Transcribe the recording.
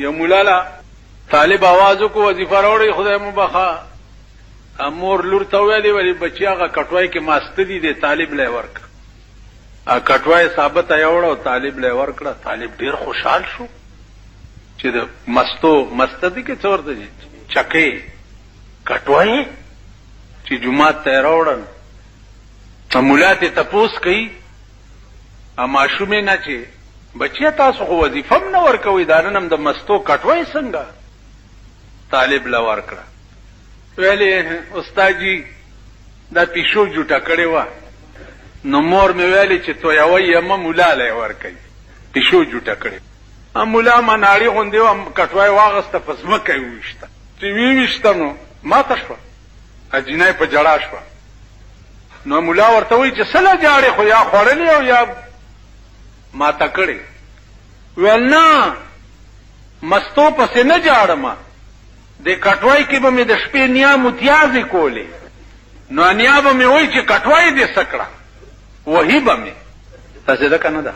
یو مولانا طالب आवाज کو وظیفه راوړي خدای مبخا امور لور ته ویلي ولی بچی هغه کټوای کې ماستدي دی طالب لای ورک ا کټوای ثابت ایوړو طالب لای ورکړه طالب ډیر خوشحال شو چې د مستدي کې څور دی چکه کټوای چې جمعه ته راوړل مولا ته تپوس کوي اما شومې نه چې بچی تاسو خو وظیفه هم نه ورکوي دا نن هم د مستو کټوای څنګه طالب لا ورکړه ویلې استاد جی دا پیشو جوټه کړې و نو مور مې ویلې چې تو یو یم مولا لای ورکي پیشو جوټه کړې مولا ما ناړي غوندې و کټوای واغسته پس مکه وښته چې ویښته نو ما تشو اجینای په جړا شو نو مولا ورته وی چې سلا جاړې خو یا خورلې او یا ما تکړې ولنا مستو پس نه جاړم د کټوای کې به مې د شپې نیا متیازې کولې نو نیا به مې وای چې کټوای دې سکړه وਹੀ به مې تاسو دا کنه ده